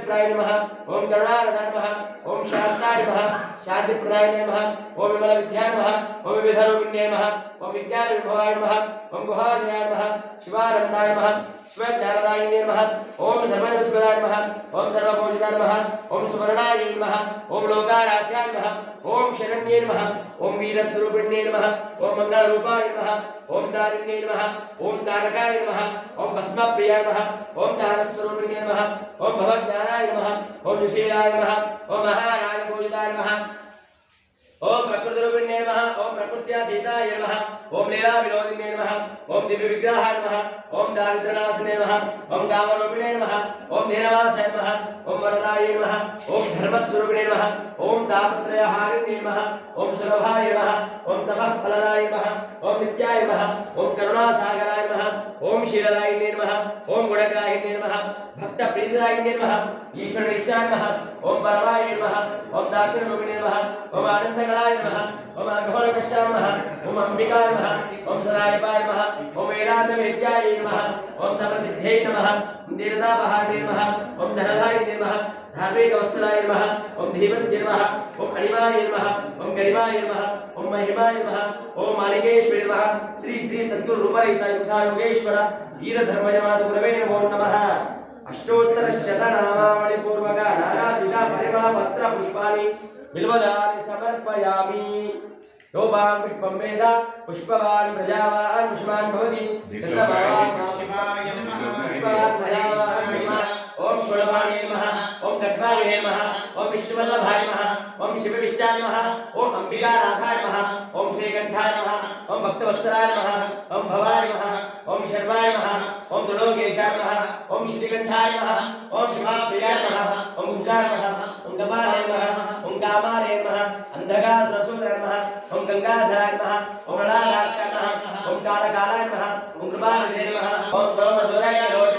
विप्राय नमः ओम करुणारदाय नमः ओम शांताय नमः शांतिप्रदाय नमः ओम विमल विद्याय नमः ओम विधरोगिण्ये नमः ओम विज्ञान विभवाय नमः ओम गुहाजयाय नमः शिवानंदाय नमः शिवज्ञानदायिने नमः ओम सर्वजनसुखदाय नमः ओम सर्वभोजिताय नमः ओम सुवर्णाय नमः ओम लोकाराध्याय नमः ओम शरण्ये नमः ओम वीरस्वरूपिण्ये नमः ओम मंगलरूपाय नमः ओम तारिण्ये नमः ओम तारकाय नमः ओम भस्मप्रियाय नमः ओम तारस्वरूपिण्ये नमः ओम भवज्ञानाय नमः ओम सुशीलाय नमः ओम महाराज पूजिताय नमः ओम प्रकृतिरूपिण्ये नमः ओम प्रकृत्यातीताय नमः ओम लीला विनोदिन्ये नमः ओम दिव्य विग्रहाय नमः ओम दारिद्र्यनाशिने नमः ओम कामरूपिणे नमः ओम धीनवासाय नमः ओम वरदाय नमः ओम धर्मस्वरूपिणे नमः ओम तापत्रयहारिणे नमः ओम सुलभाय नमः ओम तपःफलदाय नमः ओम नित्याय नमः ओम करुणासागराय नमः ओम शीलदायिने नमः ओम गुणग्राहिणे नमः भक्तप्रीतिदायिने नमः ईश्वरनिष्ठाय नमः ओम परमाय नमः ओम दाक्षिणरूपिणे नमः ओम आनंदगणाय नमः ओम अघोरकष्टाय नमः ओम अंबिकाय नमः ओम सदाशिवाय नमः ओम वेदान्तवेद्याय नमः ओम तपसिद्ध्यै नमः ओम दीर्घतापहारिणे नमः ओम धनधारिणे नमः धार्मिकवत्सलाय नमः ओम धीमन्ते नमः ओम अणिमाय नमः ओम गरिमाय नमः ओम महिमाय नमः ओम मालिकेश्वरी नमः श्री श्री सद्गुरु रूपरहिताय मुसा योगेश्वर वीरधर्मजमातुगुरवे नमो नमः अष्टोत्तरशतनामावळि पूर्वक नानाविध परिमलपत्र पुष्पाणि बिल्वदलानि समर्पयामि योपां पुष्पं वेद पुष्पवान् प्रजावान् पुष्पान् भवति चन्द्रमावान् शिवाय नमः पुष्पवान् प्रजावान् ओम गुणवाणे नमः ओम गड्वाणे नमः ओम विष्णुवल्लभाय नमः ओम शिवविष्टाय नमः ओम अंबिकानाथाय नमः ओम श्रीकंठाय नमः ओम भक्तवत्सलाय नमः ओम भवाय नमः ओम शर्वाय नमः ओम त्रिलोकेशाय नमः ओम श्रीकंठाय नमः ओम शिवाप्रियाय नमः ओम उग्राय नमः ओम कपालाय नमः ओम कामाय नमः अंधकासुरसूत्राय नमः ओम गंगाधराय नमः ओम नलाकाक्षाय नमः ओम कालकालाय नमः ओम कृपानिधे नमः ओम सोमसूराय नमः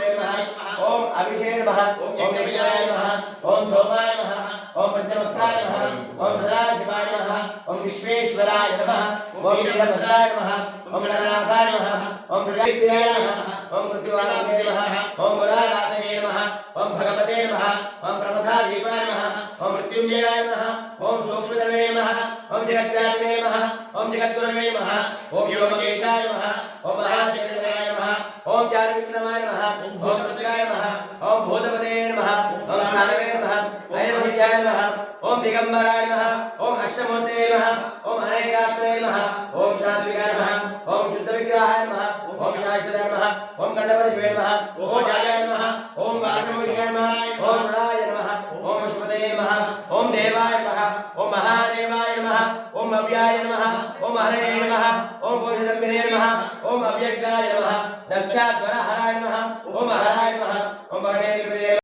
ओम अभिषेक नमः ओम नित्याय नमः ओम सोमाय नमः ओम पंचवक्त्राय नमः ओम सदाशिवाय नमः ओम विश्वेश्वराय नमः ओम वीरभद्राय नमः ओम गणनाथाय नमः ओम प्रजापतिये नमः ओम पृथ्वीवासाय नमः ओम वरागाय नमः ओम भगवते नमः ओम प्रमथादीपाय नमः ओम मृत्युंजयाय नमः ओम सूक्ष्मतमे नमः ओम जगद्व्यापिने नमः ओम जगद्गुरवे नमः ओम योगेशाय नमः ओम महाजगदनाय नमः ओम चारुविक्रमाय नमः ओम रुद्राय नमः ओम भूतपते नमः ओम सारवे नमः ऐरविद्याय नमः ओम दिगंबराय नमः ओम अष्टमूर्ते नमः ओम अनेकात्रे नमः ओम सात्विकाय नमः ओम शुद्धविग्रहाय नमः ओम शाश्वताय नमः ओम गणपतिवे नमः ओम जायाय नमः ओम वासुदेवाय नमः ओम रुद्राय नमः ओम पशुपतये नमः ओम देवाय नमः ओम महादेवाय नमः ओम अव्याय नमः ओम हरये नमः ओम भोजदम्बिने नमः ओम अव्यग्राय नमः दक्षाध्वरहराय नमः ओम हराय नमः ओम भगवते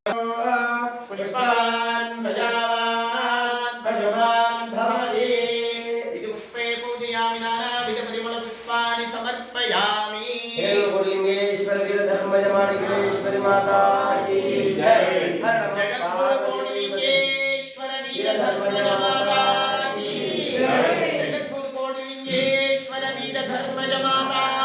पुष्पान् प्रजावान् पशुवान् भवति इति पुष्पे पूजयामि नानाविध परिमल पुष्पाणि समर्पयामि हेलुलिंगेश्वर वीरधर्मजमाणिकेश्वरी माता की जय जगद्गुरु कोटिलिंगेश्वर वीरधर्मजमाता की जय जगद्गुरु कोटिलिंगेश्वर वीरधर्मजमाता